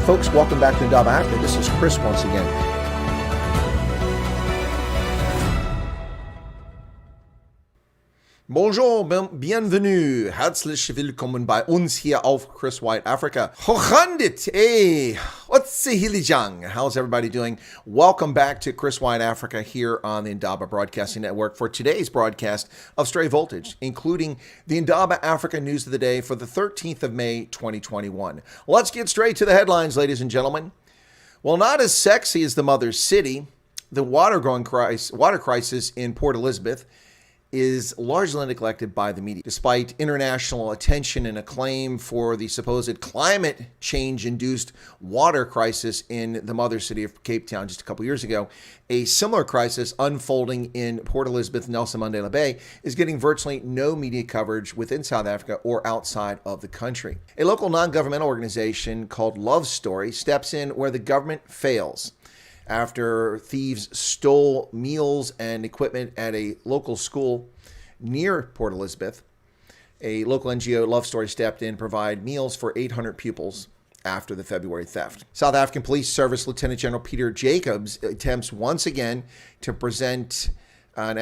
folks, welcome back to Indaba Africa. This is Chris once again. Bonjour, bienvenue, herzlich willkommen bei uns hier auf Chris Wyatt Africa. Hochandit, hey, what's the hilijang? How's everybody doing? Welcome back to Chris Wyatt Africa here on the Indaba Broadcasting Network for today's broadcast of Stray Voltage, including the Indaba Africa news of the day for the 13th of May, 2021. Let's get straight to the headlines, ladies and gentlemen. Well, not as sexy as the mother city, the water crisis in Port Elizabeth is largely neglected by the media. Despite international attention and acclaim for the supposed climate change-induced water crisis in the mother city of Cape Town just a couple years ago, a similar crisis unfolding in Port Elizabeth, Nelson Mandela Bay, is getting virtually no media coverage within South Africa or outside of the country. A local non-governmental organization called Love Story steps in where the government fails. After thieves stole meals and equipment at a local school near Port Elizabeth, a local NGO, Love Story, stepped in to provide meals for 800 pupils after the February theft. South African Police Service Lieutenant General Peter Jacobs attempts once again to prevent an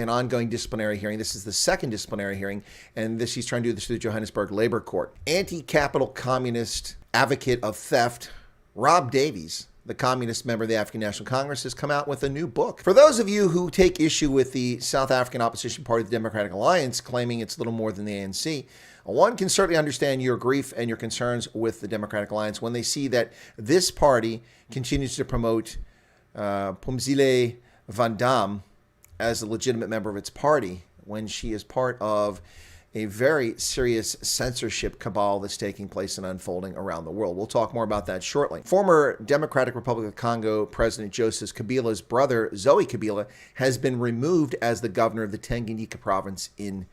ongoing disciplinary hearing. This is the second disciplinary hearing, and he's trying to do this through the Johannesburg Labor Court. Anti-capital communist advocate of theft Rob Davies, the communist member of the African National Congress, has come out with a new book. For those of you who take issue with the South African opposition party, the Democratic Alliance, claiming it's little more than the ANC, one can certainly understand your grief and your concerns with the Democratic Alliance when they see that this party continues to promote Pumzile Van Dam as a legitimate member of its party when she is part of a very serious censorship cabal that's taking place and unfolding around the world. We'll talk more about that shortly. Former Democratic Republic of Congo President Joseph Kabila's brother, Zoe Kabila, has been removed as the governor of the Tanganyika province in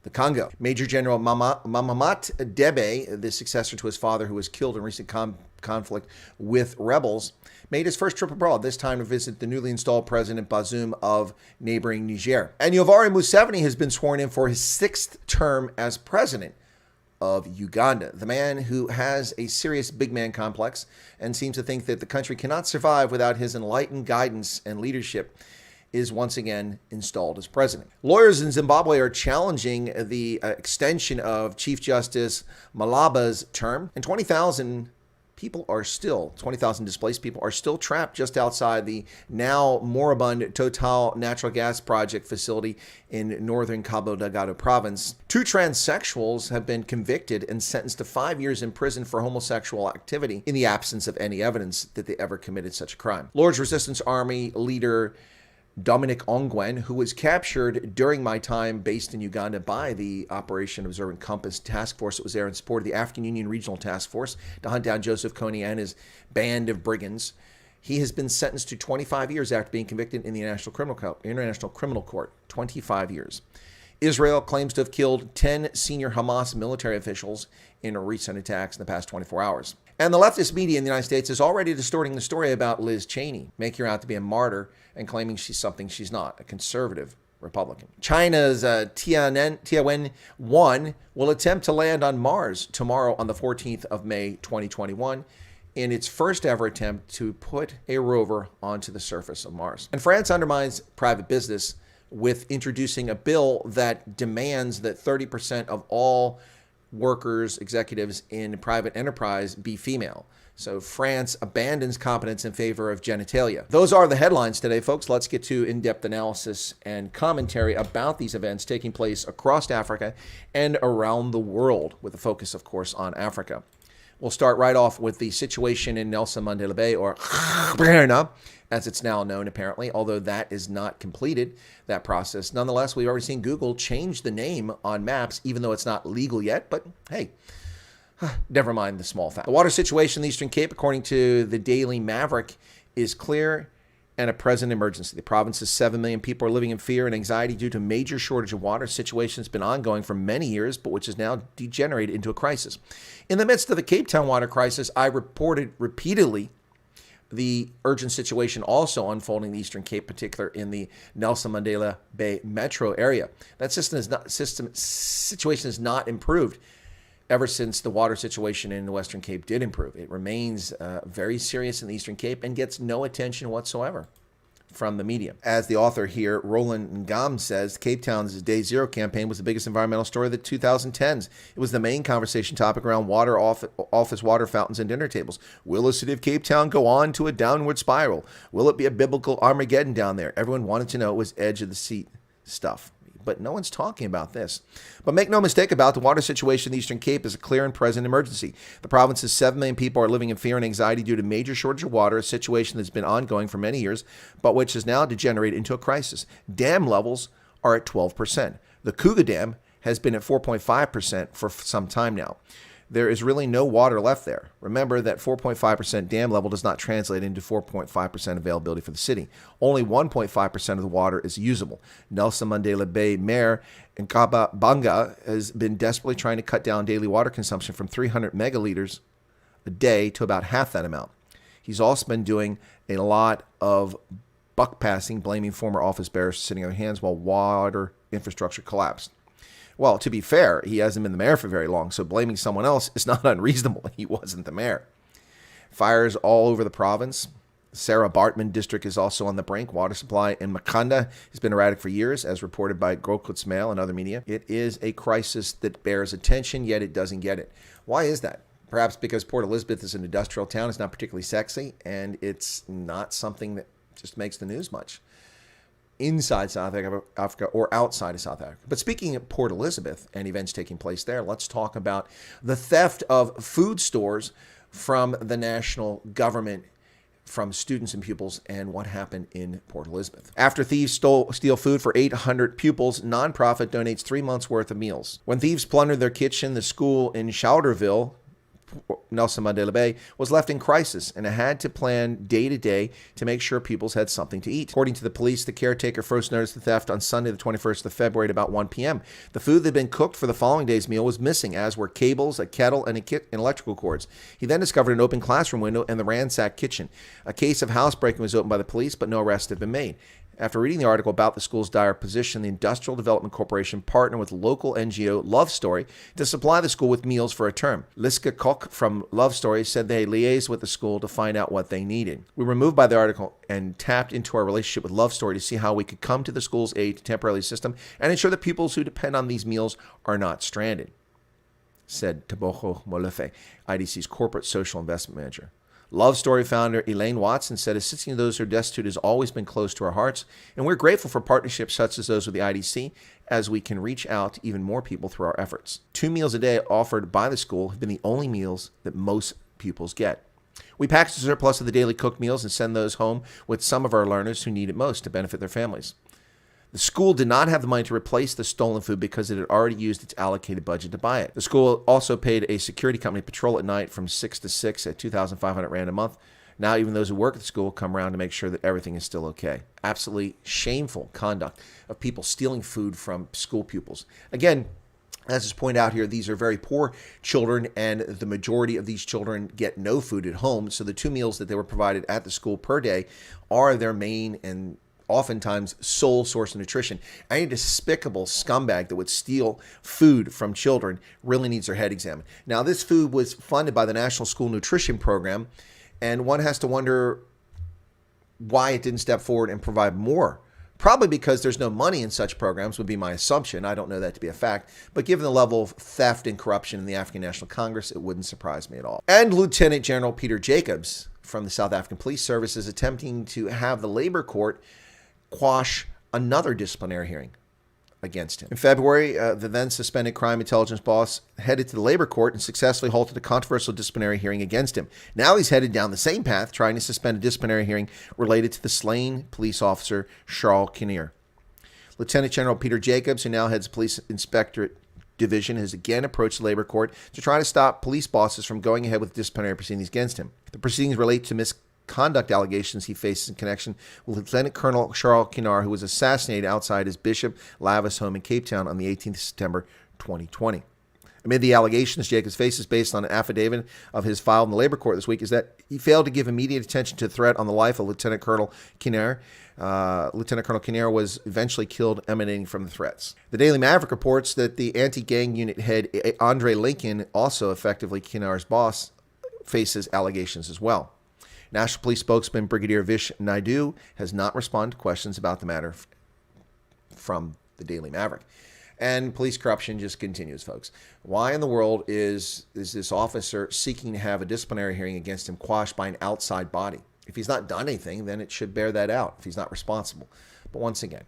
the Congo. Major General Mamamat Debe, the successor to his father who was killed in recent conflict with rebels, made his first trip abroad, this time to visit the newly installed President Bazoum of neighboring Niger. And Yoweri Museveni has been sworn in for his 6th term as president of Uganda. The man who has a serious big man complex and seems to think that the country cannot survive without his enlightened guidance and leadership is once again installed as president. Lawyers in Zimbabwe are challenging the extension of Chief Justice Malaba's term, and 20,000 displaced people are still trapped just outside the now moribund Total natural gas project facility in northern Cabo Delgado province. 2 transsexuals have been convicted and sentenced to 5 years in prison for homosexual activity in the absence of any evidence that they ever committed such a crime. Lord's Resistance Army leader Dominic Ongwen, who was captured during my time based in Uganda by the Operation Observant Compass task force that was there in support of the African Union Regional Task Force to hunt down Joseph Kony and his band of brigands. He has been sentenced to 25 years after being convicted in the International Criminal Court. 25 years. Israel claims to have killed 10 senior Hamas military officials in recent attacks in the past 24 hours. And the leftist media in the United States is already distorting the story about Liz Cheney, making her out to be a martyr and claiming she's something she's not, a conservative Republican. China's Tianwen-1 will attempt to land on Mars tomorrow on the 14th of May, 2021, in its first ever attempt to put a rover onto the surface of Mars. And France undermines private business with introducing a bill that demands that 30% of all workers, executives in private enterprise be female. So France abandons competence in favor of genitalia. Those are the headlines today, folks. Let's get to in-depth analysis and commentary about these events taking place across Africa and around the world, with a focus, of course, on Africa. We'll start right off with the situation in Nelson Mandela Bay, or as it's now known, apparently, although that is not completed, that process. Nonetheless, we've already seen Google change the name on maps, even though it's not legal yet, but hey, never mind the small fact. The water situation in the Eastern Cape, according to the Daily Maverick, is clear and a present emergency. The province's 7 million people are living in fear and anxiety due to a major shortage of water. The situation has been ongoing for many years, but which has now degenerated into a crisis. In the midst of the Cape Town water crisis, I reported repeatedly the urgent situation also unfolding in the Eastern Cape, particularly in the Nelson Mandela Bay metro area. That situation is not improved. ever since the water situation in the Western Cape did improve. It remains very serious in the Eastern Cape and gets no attention whatsoever from the media. As the author here, Roland Ngam, says, Cape Town's Day Zero campaign was the biggest environmental story of the 2010s. It was the main conversation topic around water, office water fountains and dinner tables. Will the city of Cape Town go on to a downward spiral? Will it be a biblical Armageddon down there? Everyone wanted to know. It was edge of the seat stuff. But no one's talking about this. But make no mistake about it, the water situation in the Eastern Cape is a clear and present emergency. The province's 7 million people are living in fear and anxiety due to major shortage of water, a situation that's been ongoing for many years, but which has now degenerated into a crisis. Dam levels are at 12%. The Cougar Dam has been at 4.5% for some time now. There is really no water left there. Remember that 4.5% dam level does not translate into 4.5% availability for the city. Only 1.5% of the water is usable. Nelson Mandela Bay Mayor Nkaba Banga has been desperately trying to cut down daily water consumption from 300 megaliters a day to about half that amount. He's also been doing a lot of buck passing, blaming former office bearers sitting on their hands while water infrastructure collapsed. Well, to be fair, he hasn't been the mayor for very long, so blaming someone else is not unreasonable. He wasn't the mayor. Fires all over the province. Sarah Bartman district is also on the brink. Water supply in Makanda has been erratic for years, as reported by Grootkoets Mail and other media. It is a crisis that bears attention, yet it doesn't get it. Why is that? Perhaps because Port Elizabeth is an industrial town. It's not particularly sexy, and it's not something that just makes the news much inside South Africa or outside of South Africa. But speaking of Port Elizabeth and events taking place there, let's talk about the theft of food stores from the national government, from students and pupils, and what happened in Port Elizabeth. After thieves steal food for 800 pupils, nonprofit donates 3 months' worth of meals. When thieves plundered their kitchen, the school in Chowderville, Nelson Mandela Bay, was left in crisis and had to plan day to day to make sure pupils had something to eat. According to the police, the caretaker first noticed the theft on Sunday, the 21st of February at about 1 p.m. The food that had been cooked for the following day's meal was missing, as were cables, a kettle, and electrical cords. He then discovered an open classroom window and the ransacked kitchen. A case of housebreaking was opened by the police, but no arrests have been made. After reading the article about the school's dire position, the Industrial Development Corporation partnered with local NGO Love Story to supply the school with meals for a term. Liska Kok from Love Story said they liaised with the school to find out what they needed. We were moved by the article and tapped into our relationship with Love Story to see how we could come to the school's aid to temporarily assist them and ensure that pupils who depend on these meals are not stranded, said Taboho Molefe, IDC's corporate social investment manager. Love Story founder Elaine Watson said, assisting those who are destitute has always been close to our hearts, and we're grateful for partnerships such as those with the IDC as we can reach out to even more people through our efforts. 2 meals a day offered by the school have been the only meals that most pupils get. We package the surplus of the daily cooked meals and send those home with some of our learners who need it most to benefit their families. The school did not have the money to replace the stolen food because it had already used its allocated budget to buy it. The school also paid a security company to patrol at night from 6 to 6 at 2,500 Rand a month. Now even those who work at the school come around to make sure that everything is still okay. Absolutely shameful conduct of people stealing food from school pupils. Again, as is pointed out here, these are very poor children, and the majority of these children get no food at home. So the 2 meals that they were provided at the school per day are their main and oftentimes sole source of nutrition. Any despicable scumbag that would steal food from children really needs their head examined. Now, this food was funded by the National School Nutrition Program, and one has to wonder why it didn't step forward and provide more. Probably because there's no money in such programs would be my assumption. I don't know that to be a fact. But given the level of theft and corruption in the African National Congress, it wouldn't surprise me at all. And Lieutenant General Peter Jacobs from the South African Police Service is attempting to have the labor court quash another disciplinary hearing against him. In February, the then suspended crime intelligence boss headed to the labor court and successfully halted a controversial disciplinary hearing against him. Now he's headed down the same path, trying to suspend a disciplinary hearing related to the slain police officer Charles Kinnear. Lieutenant General Peter Jacobs, who now heads Police Inspectorate Division, has again approached the labor court to try to stop police bosses from going ahead with disciplinary proceedings against him. The proceedings relate to misconduct allegations he faces in connection with Lieutenant Colonel Charles Kinnear, who was assassinated outside his Bishop Lavis home in Cape Town on the 18th of September 2020. Amid the allegations Jacobs faces based on an affidavit of his filed in the labor court this week is that he failed to give immediate attention to the threat on the life of Lieutenant Colonel Kinnair. Lieutenant Colonel Kinnair was eventually killed emanating from the threats. The Daily Maverick reports that the anti-gang unit head Andre Lincoln, also effectively Kinnair's boss, faces allegations as well. National Police spokesman Brigadier Vish Naidu has not responded to questions about the matter from the Daily Maverick. And police corruption just continues, folks. Why in the world is this officer seeking to have a disciplinary hearing against him quashed by an outside body? If he's not done anything, then it should bear that out if he's not responsible. But once again,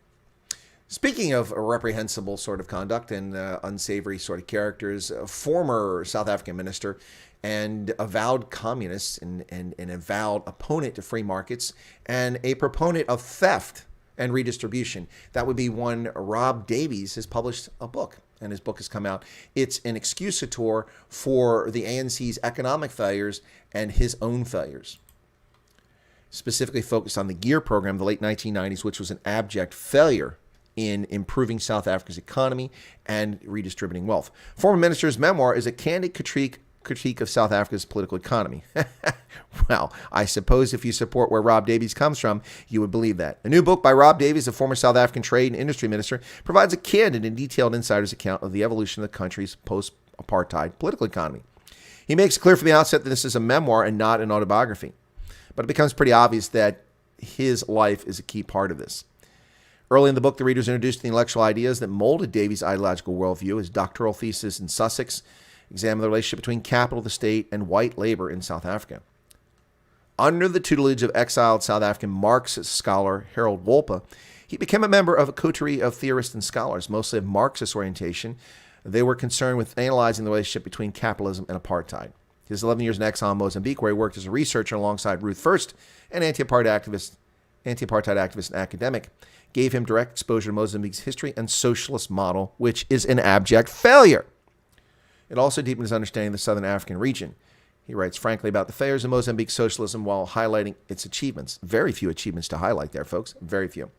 speaking of reprehensible sort of conduct and unsavory sort of characters, a former South African minister and avowed communist and an avowed opponent to free markets and a proponent of theft and redistribution. That would be one Rob Davies has published a book, and his book has come out. It's an excusator for the ANC's economic failures and his own failures. Specifically focused on the GEAR program of the late 1990s, which was an abject failure in improving South Africa's economy and redistributing wealth. Former minister's memoir is a candid critique of South Africa's political economy. Well, I suppose if you support where Rob Davies comes from, you would believe that. A new book by Rob Davies, a former South African trade and industry minister, provides a candid and detailed insider's account of the evolution of the country's post-apartheid political economy. He makes it clear from the outset that this is a memoir and not an autobiography. But it becomes pretty obvious that his life is a key part of this. Early in the book, the readers introduced the intellectual ideas that molded Davies' ideological worldview. His doctoral thesis in Sussex examined the relationship between capital, the state, and white labor in South Africa. Under the tutelage of exiled South African Marxist scholar Harold Wolpe, he became a member of a coterie of theorists and scholars, mostly of Marxist orientation. They were concerned with analyzing the relationship between capitalism and apartheid. His 11 years in exile in Mozambique, where he worked as a researcher alongside Ruth First, an anti-apartheid activist and academic, gave him direct exposure to Mozambique's history and socialist model, which is an abject failure. It also deepened his understanding of the Southern African region. He writes frankly about the failures of Mozambique socialism while highlighting its achievements. Very few achievements to highlight there, folks. Very few.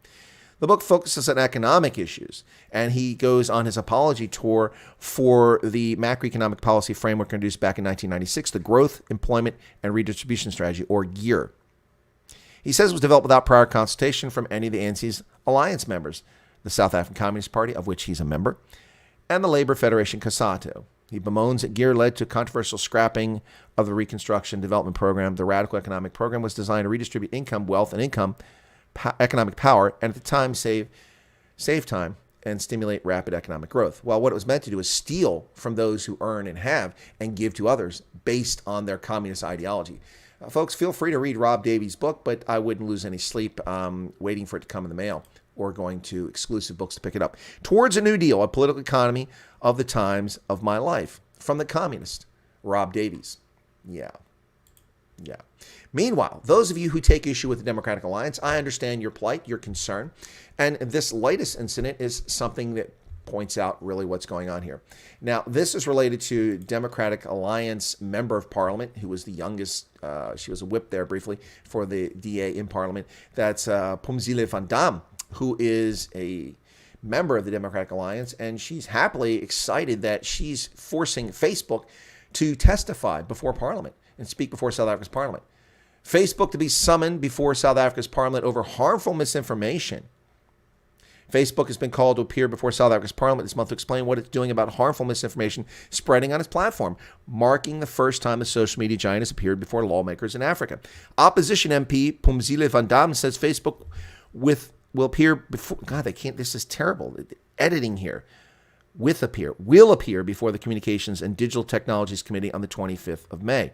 The book focuses on economic issues, and he goes on his apology tour for the macroeconomic policy framework introduced back in 1996, the Growth, Employment, and Redistribution Strategy, or GEAR. He says it was developed without prior consultation from any of the ANC's alliance members, the South African Communist Party, of which he's a member, and the Labor Federation COSATU. He bemoans that GEAR led to controversial scrapping of the Reconstruction Development Program. The radical economic program was designed to redistribute income, wealth, and economic power, and at the time save time and stimulate rapid economic growth. Well, what it was meant to do is steal from those who earn and have and give to others based on their communist ideology. Folks, feel free to read Rob Davies' book, but I wouldn't lose any sleep waiting for it to come in the mail or going to exclusive books to pick it up. Towards a New Deal, a political economy of the times of my life. From the communist, Rob Davies. Yeah. Meanwhile, those of you who take issue with the Democratic Alliance, I understand your plight, your concern. And this latest incident is something that points out really what's going on here. Now, this is related to Democratic Alliance member of Parliament, who was the youngest. She was a whip there briefly for the DA in Parliament. That's Pumzile van Dam, who is a member of the Democratic Alliance, and she's happily excited that she's forcing Facebook to testify before Parliament and speak before South Africa's Parliament. Facebook to be summoned before South Africa's Parliament over harmful misinformation. Facebook has been called to appear before South Africa's Parliament this month to explain what it's doing about harmful misinformation spreading on its platform, marking the first time the social media giant has appeared before lawmakers in Africa. Opposition MP Pumzile van Dam says Facebook will appear before, God, they can't, this is terrible. Editing here. Will appear before the Communications and Digital Technologies Committee on the 25th of May.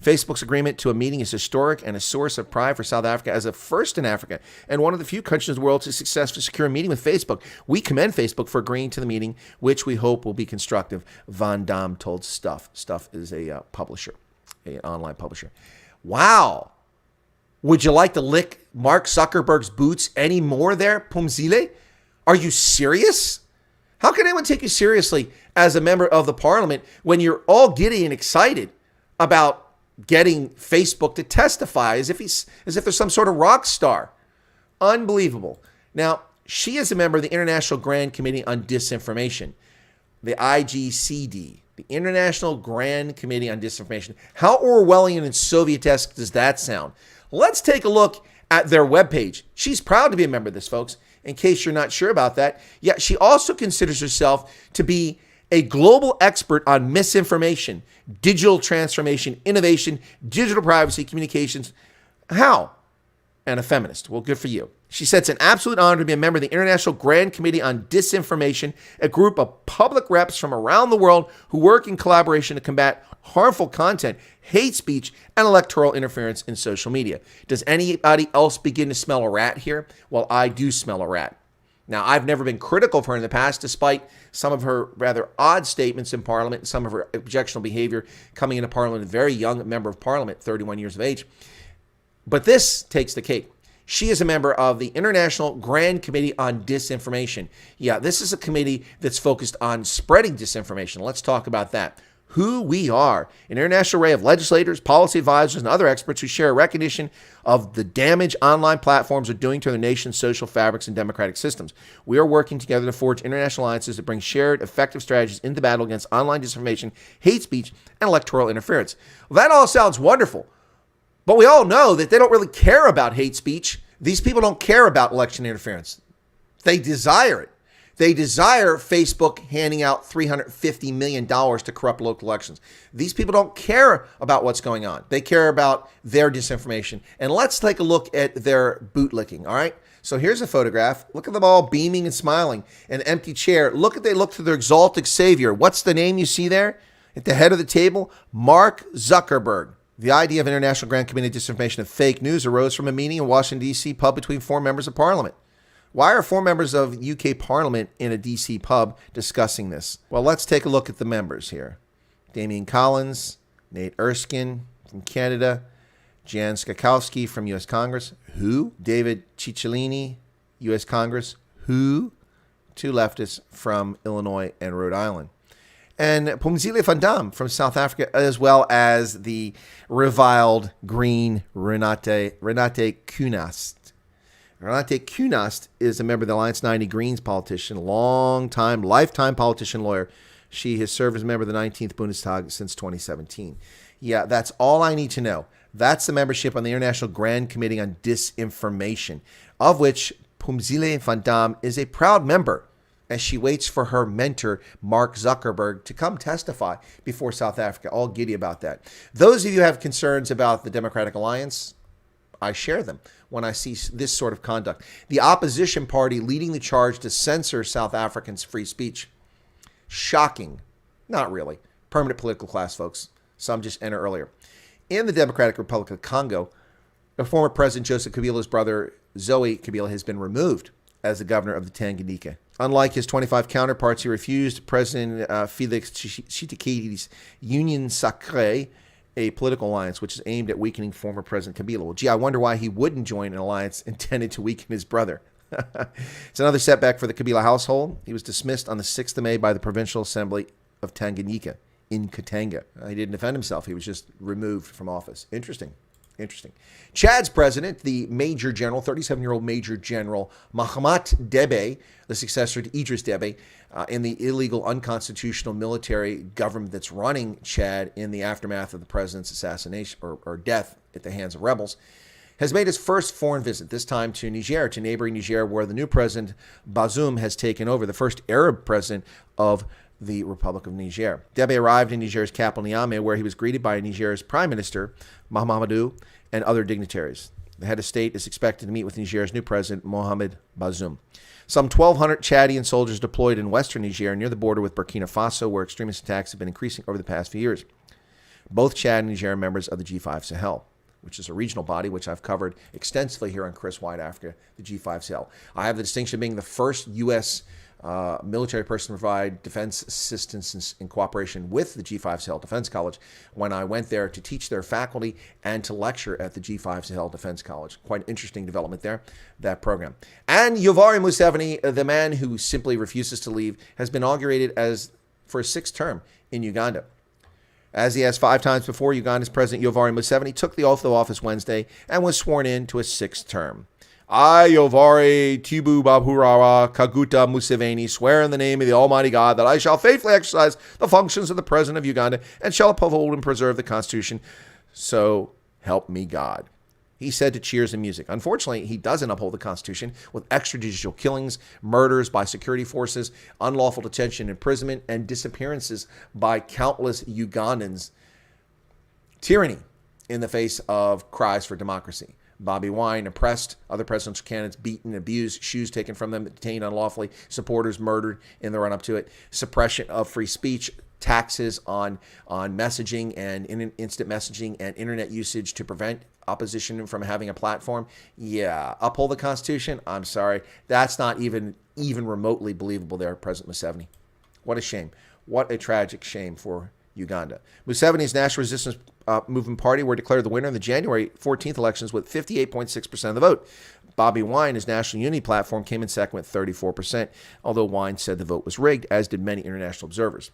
Facebook's agreement to a meeting is historic and a source of pride for South Africa as a first in Africa and one of the few countries in the world to successfully secure a meeting with Facebook. We commend Facebook for agreeing to the meeting, which we hope will be constructive. Van Dam told Stuff. Stuff is a publisher, an online publisher. Wow. Would you like to lick Mark Zuckerberg's boots any more there, Pumzile? Are you serious? How can anyone take you seriously as a member of the parliament when you're all giddy and excited about getting Facebook to testify as if there's some sort of rock star? Unbelievable. Now, she is a member of the International Grand Committee on Disinformation. the IGCD, the International Grand Committee on Disinformation. How Orwellian and Soviet-esque does that sound? Let's take a look at their webpage. She's proud to be a member of this, folks, in case you're not sure about that. Yet she also considers herself to be a global expert on misinformation, digital transformation, innovation, digital privacy, communications. How? And a feminist. Well, good for you. She said it's an absolute honor to be a member of the International Grand Committee on Disinformation, a group of public reps from around the world who work in collaboration to combat harmful content, hate speech, and electoral interference in social media. Does anybody else begin to smell a rat here? Well, I do smell a rat. Now, I've never been critical of her in the past, despite some of her rather odd statements in Parliament and some of her objectionable behavior coming into Parliament, a very young member of Parliament, 31 years of age. But this takes the cake. She is a member of the International Grand Committee on Disinformation. Yeah, this is a committee that's focused on spreading disinformation. Let's talk about that. Who we are, an international array of legislators, policy advisors, and other experts who share a recognition of the damage online platforms are doing to the nation's social fabrics and democratic systems. We are working together to forge international alliances that bring shared, effective strategies in the battle against online disinformation, hate speech, and electoral interference. Well, that all sounds wonderful, but we all know that they don't really care about hate speech. These people don't care about election interference. They desire it. They desire Facebook handing out $350 million to corrupt local elections. These people don't care about what's going on. They care about their disinformation. And let's take a look at their bootlicking, all right? So here's a photograph. Look at them all beaming and smiling. An empty chair. They look to their exalted savior. What's the name you see there? At the head of the table, Mark Zuckerberg. The idea of International Grand Committee on Disinformation and Fake News arose from a meeting in Washington, D.C. pub between 4 members of Parliament. Why are 4 members of UK Parliament in a D.C. pub discussing this? Well, let's take a look at the members here. Damian Collins, Nate Erskine from Canada, Jan Skakowski from U.S. Congress. Who? David Cicciolini, U.S. Congress. Who? 2 leftists from Illinois and Rhode Island. And Pumzile van Dam from South Africa, as well as the reviled green Renate Künast. Renate Künast is a member of the Alliance 90 Greens politician, lifetime politician lawyer. She has served as a member of the 19th Bundestag since 2017. Yeah, that's all I need to know. That's the membership on the International Grand Committee on Disinformation, of which Pumzile van Dam is a proud member, as she waits for her mentor, Mark Zuckerberg, to come testify before South Africa. All giddy about that. Those of you who have concerns about the Democratic Alliance, I share them when I see this sort of conduct. The opposition party leading the charge to censor South Africans' free speech. Shocking. Not really. Permanent political class, folks. Some just enter earlier. In the Democratic Republic of Congo, the former President Joseph Kabila's brother, Zoe Kabila, has been removed as the governor of the Tanganyika. Unlike his 25 counterparts, he refused President Felix Tshisekedi's Union Sacrée, a political alliance which is aimed at weakening former President Kabila. Well, gee, I wonder why he wouldn't join an alliance intended to weaken his brother. It's another setback for the Kabila household. He was dismissed on the 6th of May by the Provincial Assembly of Tanganyika in Katanga. He didn't defend himself. He was just removed from office. Interesting. Chad's president, the Major General, 37-year-old Major General Mahamat Debe, the successor to Idris Deby, in the illegal, unconstitutional military government that's running Chad in the aftermath of the president's assassination or death at the hands of rebels, has made his first foreign visit, this time to Niger, to neighboring Niger, where the new president, Bazoum, has taken over, the first Arab president of the Republic of Niger. Debe arrived in Niger's capital, Niamey, where he was greeted by Niger's Prime Minister, Mahamadou, and other dignitaries. The head of state is expected to meet with Niger's new president, Mohamed Bazoum. Some 1,200 Chadian soldiers deployed in western Niger near the border with Burkina Faso, where extremist attacks have been increasing over the past few years. Both Chad and Niger are members of the G5 Sahel, which is a regional body which I've covered extensively here on Chris Wyatt Africa, the G5 Sahel. I have the distinction of being the first U.S. Military person to provide defense assistance in cooperation with the G5 Sahel Defense College when I went there to teach their faculty and to lecture at the G5 Sahel Defense College. Quite an interesting development there, that program. And Yoweri Museveni, the man who simply refuses to leave, has been inaugurated as for a 6th term in Uganda. As he has 5 times before, Uganda's President Yoweri Museveni took the oath of office Wednesday and was sworn in to a 6th term. I, Yovari Tibu Babhurawa Kaguta Museveni, swear in the name of the Almighty God that I shall faithfully exercise the functions of the President of Uganda and shall uphold and preserve the Constitution. So help me God. He said to Cheers and Music. Unfortunately, he doesn't uphold the Constitution with extrajudicial killings, murders by security forces, unlawful detention, imprisonment, and disappearances by countless Ugandans. Tyranny in the face of cries for democracy. Bobby Wine oppressed, other presidential candidates beaten, abused, shoes taken from them, detained unlawfully, supporters murdered in the run-up to it, suppression of free speech, taxes on messaging and instant messaging and internet usage to prevent opposition from having a platform. Yeah, uphold the Constitution? I'm sorry. That's not even remotely believable there, President Museveni. What a shame. What a tragic shame for Uganda. Museveni's National Resistance Movement Party were declared the winner in the January 14th elections with 58.6% of the vote. Bobby Wine, his National Unity platform, came in second with 34%, although Wine said the vote was rigged, as did many international observers.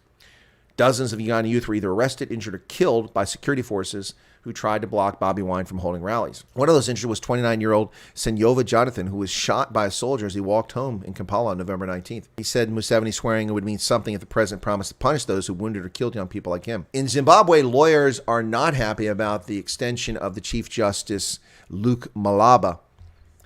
Dozens of Uganda youth were either arrested, injured, or killed by security forces who tried to block Bobby Wine from holding rallies. One of those injured was 29-year-old Senyova Jonathan, who was shot by a soldier as he walked home in Kampala on November 19th. He said Museveni swearing it would mean something if the president promised to punish those who wounded or killed young people like him. In Zimbabwe, lawyers are not happy about the extension of the Chief Justice Luke Malaba,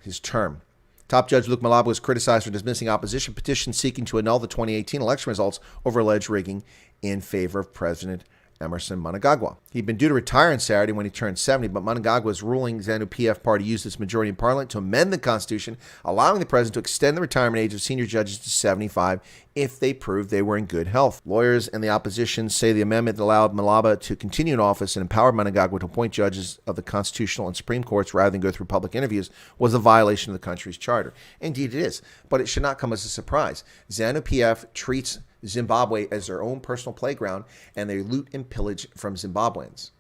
his term. Top Judge Luke Malaba was criticized for dismissing opposition petitions seeking to annul the 2018 election results over alleged rigging in favor of President Emerson Mnangagwa. He'd been due to retire on Saturday when he turned 70, but Mnangagwa's ruling ZANU-PF party used its majority in parliament to amend the constitution, allowing the president to extend the retirement age of senior judges to 75 if they proved they were in good health. Lawyers and the opposition say the amendment that allowed Malaba to continue in office and empowered Mnangagwa to appoint judges of the constitutional and supreme courts rather than go through public interviews was a violation of the country's charter. Indeed it is, but it should not come as a surprise. ZANU-PF treats Zimbabwe as their own personal playground, and they loot and pillage from Zimbabweans.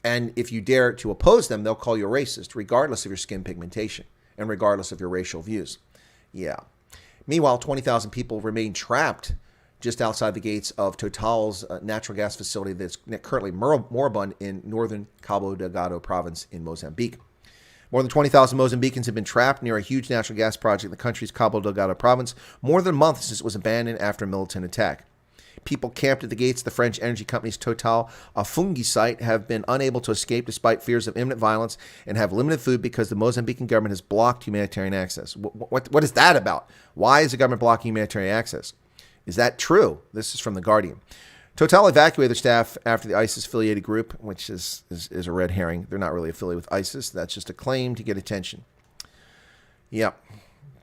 And if you dare to oppose them, they'll call you a racist, regardless of your skin pigmentation and regardless of your racial views. Yeah. Meanwhile, 20,000 people remain trapped just outside the gates of Total's natural gas facility that's currently moribund in northern Cabo Delgado province in Mozambique. More than 20,000 Mozambicans have been trapped near a huge natural gas project in the country's Cabo Delgado province more than a month since it was abandoned after a militant attack. People camped at the gates of the French energy company's Total Afungi site have been unable to escape despite fears of imminent violence and have limited food because the Mozambican government has blocked humanitarian access. What is that about? Why is the government blocking humanitarian access? Is that true? This is from The Guardian. Total evacuated their staff after the ISIS-affiliated group, which is a red herring. They're not really affiliated with ISIS. That's just a claim to get attention. Yep.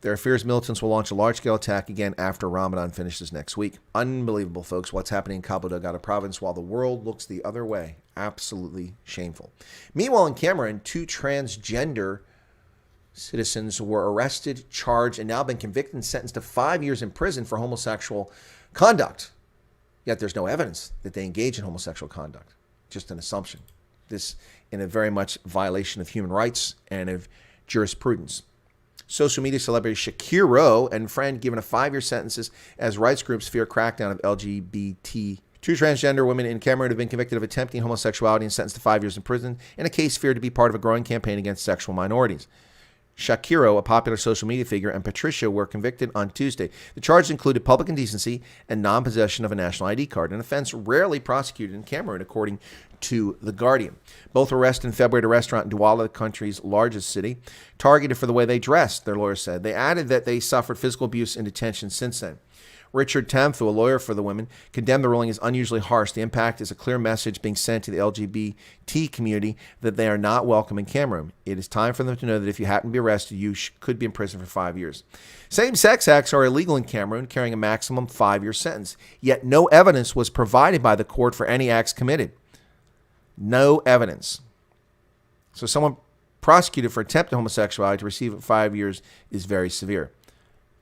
There are fears militants will launch a large-scale attack again after Ramadan finishes next week. Unbelievable, folks, what's happening in Cabo Delgado province while the world looks the other way. Absolutely shameful. Meanwhile, in Cameroon, 2 transgender citizens were arrested, charged, and now been convicted and sentenced to 5 years in prison for homosexual conduct. Yet there's no evidence that they engage in homosexual conduct. Just an assumption. This in a very much violation of human rights and of jurisprudence. Social media celebrity Shakiro and friend given a 5-year sentences as rights groups fear crackdown of LGBT. 2 transgender women in Cameroon have been convicted of attempting homosexuality and sentenced to 5 years in prison in a case feared to be part of a growing campaign against sexual minorities. Shakiro, a popular social media figure, and Patricia were convicted on Tuesday. The charges included public indecency and non-possession of a national ID card, an offense rarely prosecuted in Cameroon, according to The Guardian. Both were arrested in February at a restaurant in Douala, the country's largest city, targeted for the way they dressed, their lawyers said. They added that they suffered physical abuse in detention since then. Richard Tamfu, a lawyer for the women, condemned the ruling as unusually harsh. The impact is a clear message being sent to the LGBT community that they are not welcome in Cameroon. It is time for them to know that if you happen to be arrested, you could be in prison for 5 years. Same-sex acts are illegal in Cameroon, carrying a maximum 5-year sentence. Yet no evidence was provided by the court for any acts committed. No evidence. So someone prosecuted for attempted homosexuality to receive 5 years is very severe,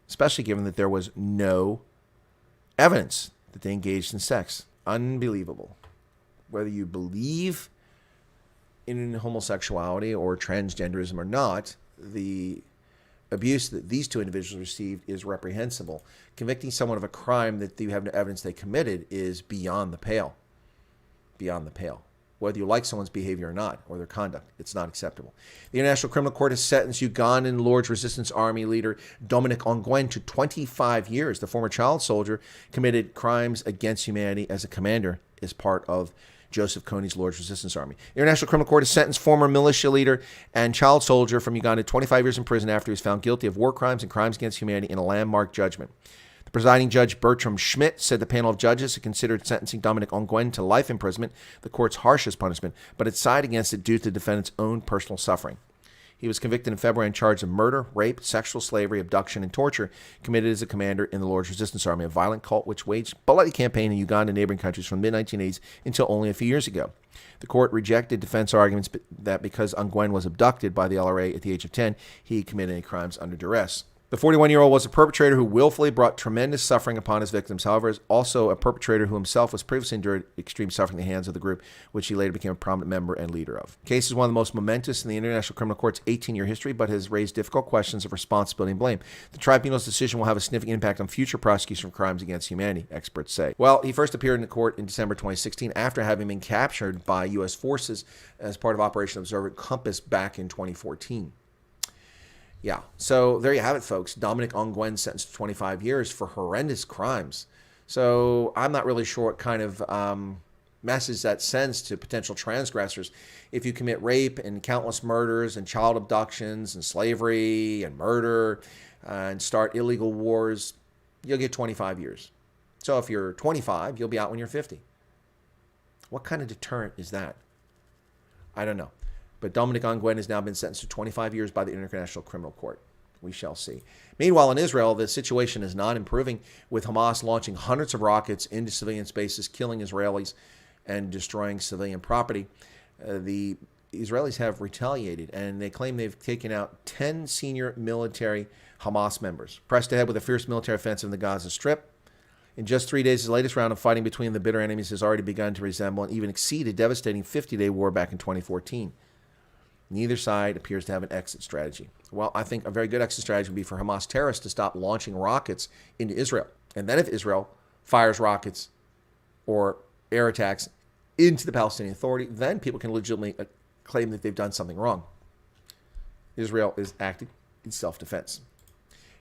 especially given that there was no evidence that they engaged in sex. Unbelievable. Whether you believe in homosexuality or transgenderism or not, the abuse that these 2 individuals received is reprehensible. Convicting someone of a crime that you have no evidence they committed is beyond the pale. Beyond the pale. whether you like someone's behavior or not, or their conduct. It's not acceptable. The International Criminal Court has sentenced Ugandan Lord's Resistance Army leader Dominic Ongwen to 25 years. The former child soldier committed crimes against humanity as a commander as part of Joseph Kony's Lord's Resistance Army. The International Criminal Court has sentenced former militia leader and child soldier from Uganda to 25 years in prison after he was found guilty of war crimes and crimes against humanity in a landmark judgment. The presiding judge, Bertram Schmidt, said the panel of judges had considered sentencing Dominic Ongwen to life imprisonment, the court's harshest punishment, but had sided against it due to the defendant's own personal suffering. He was convicted in February and charged of murder, rape, sexual slavery, abduction, and torture committed as a commander in the Lord's Resistance Army, a violent cult which waged a bloody campaign in Uganda and neighboring countries from the mid-1980s until only a few years ago. The court rejected defense arguments that because Ongwen was abducted by the LRA at the age of 10, he committed any crimes under duress. The 41-year-old was a perpetrator who willfully brought tremendous suffering upon his victims. However, is also a perpetrator who himself was previously endured extreme suffering at the hands of the group, which he later became a prominent member and leader of. The case is one of the most momentous in the International Criminal Court's 18-year history, but has raised difficult questions of responsibility and blame. The tribunal's decision will have a significant impact on future prosecution of crimes against humanity, experts say. Well, he first appeared in the court in December 2016 after having been captured by U.S. forces as part of Operation Observant Compass back in 2014. Yeah, so there you have it, folks. Dominic Ongwen sentenced to 25 years for horrendous crimes. So I'm not really sure what kind of message that sends to potential transgressors. If you commit rape and countless murders and child abductions and slavery and murder and start illegal wars, you'll get 25 years. So if you're 25, you'll be out when you're 50. What kind of deterrent is that? I don't know. But Dominic Ongwen has now been sentenced to 25 years by the International Criminal Court. We shall see. Meanwhile, in Israel, the situation is not improving, with Hamas launching hundreds of rockets into civilian spaces, killing Israelis and destroying civilian property. The Israelis have retaliated, and they claim they've taken out 10 senior military Hamas members. Pressed ahead with a fierce military offensive in the Gaza Strip. In just 3 days, the latest round of fighting between the bitter enemies has already begun to resemble and even exceed a devastating 50-day war back in 2014. Neither side appears to have an exit strategy. Well, I think a very good exit strategy would be for Hamas terrorists to stop launching rockets into Israel. And then if Israel fires rockets or air attacks into the Palestinian Authority, then people can legitimately claim that they've done something wrong. Israel is acting in self-defense.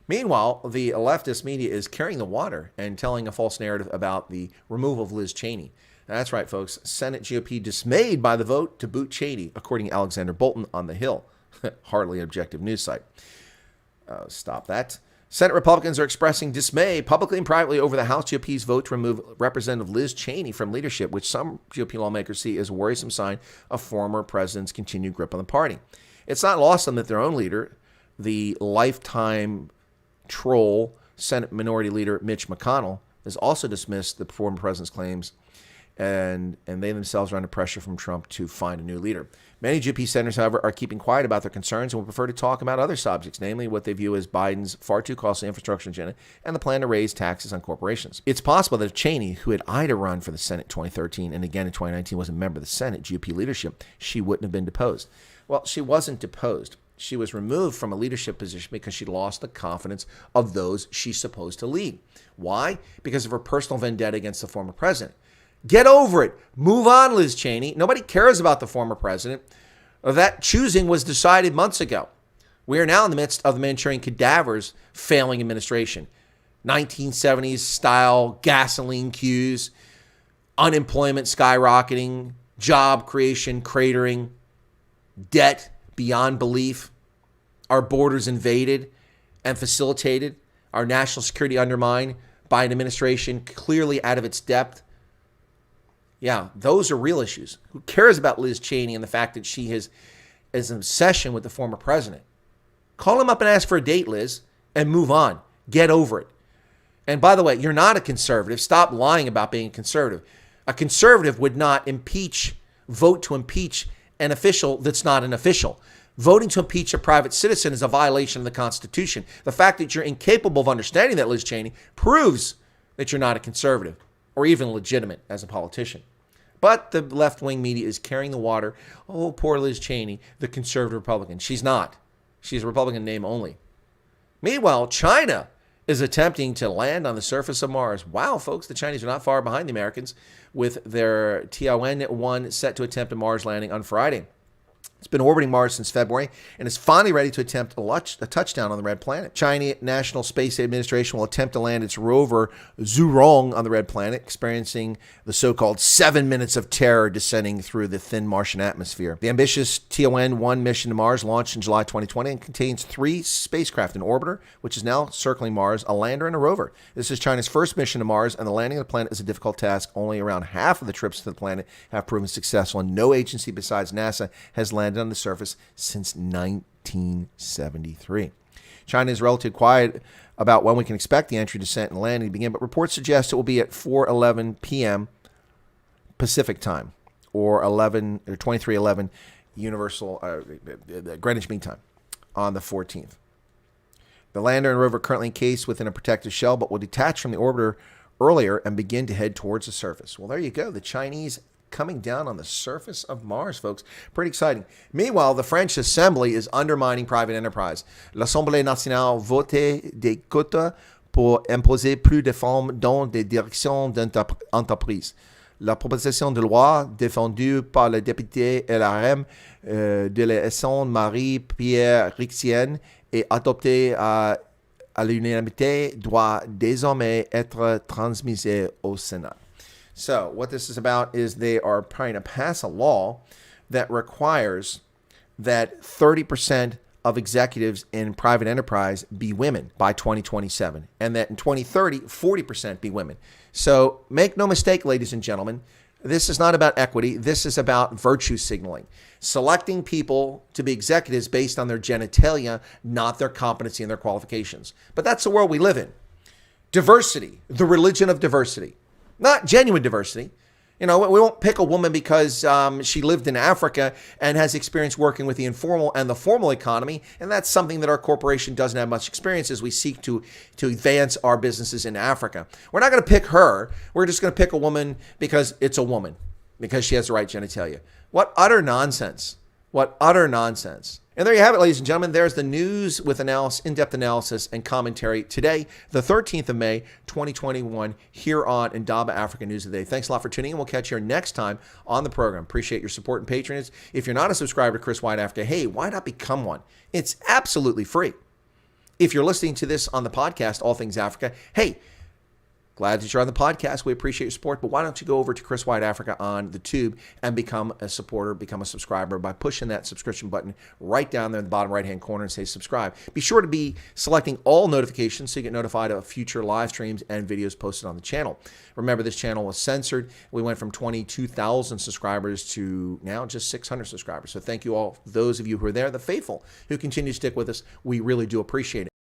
Meanwhile, the leftist media is carrying the water and telling a false narrative about the removal of Liz Cheney. That's right, folks. Senate GOP dismayed by the vote to boot Cheney, according to Alexander Bolton on The Hill. Hardly an objective news site. Stop that. Senate Republicans are expressing dismay publicly and privately over the House GOP's vote to remove Representative Liz Cheney from leadership, which some GOP lawmakers see as a worrisome sign of former president's continued grip on the party. It's not lost on them that their own leader, the lifetime troll Senate Minority Leader Mitch McConnell, has also dismissed the former president's claims, and they themselves are under pressure from Trump to find a new leader. Many GOP senators, however, are keeping quiet about their concerns and would prefer to talk about other subjects, namely what they view as Biden's far too costly infrastructure agenda and the plan to raise taxes on corporations. It's possible that if Cheney, who had eyed a run for the Senate in 2013 and again in 2019 was a member of the Senate GOP leadership, she wouldn't have been deposed. Well, she wasn't deposed. She was removed from a leadership position because she lost the confidence of those she's supposed to lead. Why? Because of her personal vendetta against the former president. Get over it. Move on, Liz Cheney. Nobody cares about the former president. That choosing was decided months ago. We are now in the midst of the Manchurian Cadaver's failing administration. 1970s style gasoline queues, unemployment skyrocketing, job creation cratering, debt beyond belief, our borders invaded and facilitated, our national security undermined by an administration clearly out of its depth. Yeah, those are real issues. Who cares about Liz Cheney and the fact that she is an obsession with the former president? Call him up and ask for a date, Liz, and move on. Get over it. And by the way, you're not a conservative. Stop lying about being a conservative. A conservative would not vote to impeach an official that's not an official. Voting to impeach a private citizen is a violation of the Constitution. The fact that you're incapable of understanding that, Liz Cheney, proves that you're not a conservative or even legitimate as a politician. But the left-wing media is carrying the water. Oh, poor Liz Cheney, the conservative Republican. She's not. She's a Republican in name only. Meanwhile, China is attempting to land on the surface of Mars. Wow, folks, the Chinese are not far behind the Americans with their Tianwen-1 set to attempt a Mars landing on Friday. It's been orbiting Mars since February and is finally ready to attempt a touchdown on the red planet. China National Space Administration will attempt to land its rover Zhurong on the red planet, experiencing the so-called 7 minutes of terror descending through the thin Martian atmosphere. The ambitious Tianwen-1 mission to Mars launched in July 2020 and contains 3 spacecraft: an orbiter, which is now circling Mars, a lander, and a rover. This is China's first mission to Mars, and the landing of the planet is a difficult task. Only around half of the trips to the planet have proven successful, and no agency besides NASA has landed on the surface since 1973. China is relatively quiet about when we can expect the entry, descent, and landing to begin, but reports suggest it will be at 4:11 p.m. Pacific time, or 23:11 Universal Greenwich Mean Time on the 14th. The lander and rover are currently encased within a protective shell, but will detach from the orbiter earlier and begin to head towards the surface. Well, there you go. The Chinese coming down on the surface of Mars, folks. Pretty exciting. Meanwhile, the French Assembly is undermining private enterprise. L'Assemblée nationale voté des quotas pour imposer plus de femmes dans des directions d'entreprise. La proposition de loi défendue par le député LRM de l'Essonne Marie-Pierre Rixienne et adoptée à l'unanimité doit désormais être transmise au Sénat. So what this is about is they are trying to pass a law that requires that 30% of executives in private enterprise be women by 2027, and that in 2030, 40% be women. So make no mistake, ladies and gentlemen, this is not about equity. This is about virtue signaling, selecting people to be executives based on their genitalia, not their competency and their qualifications. But that's the world we live in. Diversity, the religion of diversity. Not genuine diversity. You know, we won't pick a woman because she lived in Africa and has experience working with the informal and the formal economy, and that's something that our corporation doesn't have much experience as we seek to advance our businesses in Africa. We're not going to pick her. We're just going to pick a woman because it's a woman, because she has the right genitalia. What utter nonsense. What utter nonsense. And there you have it, ladies and gentlemen. There's the news with in-depth analysis and commentary today, the 13th of May, 2021, here on Indaba Africa News of the Day. Thanks a lot for tuning in. We'll catch you here next time on the program. Appreciate your support and patronage. If you're not a subscriber to Chris Wyatt Africa, hey, why not become one? It's absolutely free. If you're listening to this on the podcast, All Things Africa, hey, glad that you're on the podcast. We appreciate your support, but why don't you go over to Chris Wyatt Africa on the tube and become a supporter, become a subscriber by pushing that subscription button right down there in the bottom right-hand corner and say subscribe. Be sure to be selecting all notifications so you get notified of future live streams and videos posted on the channel. Remember, this channel was censored. We went from 22,000 subscribers to now just 600 subscribers. So thank you all, those of you who are there, the faithful, who continue to stick with us. We really do appreciate it.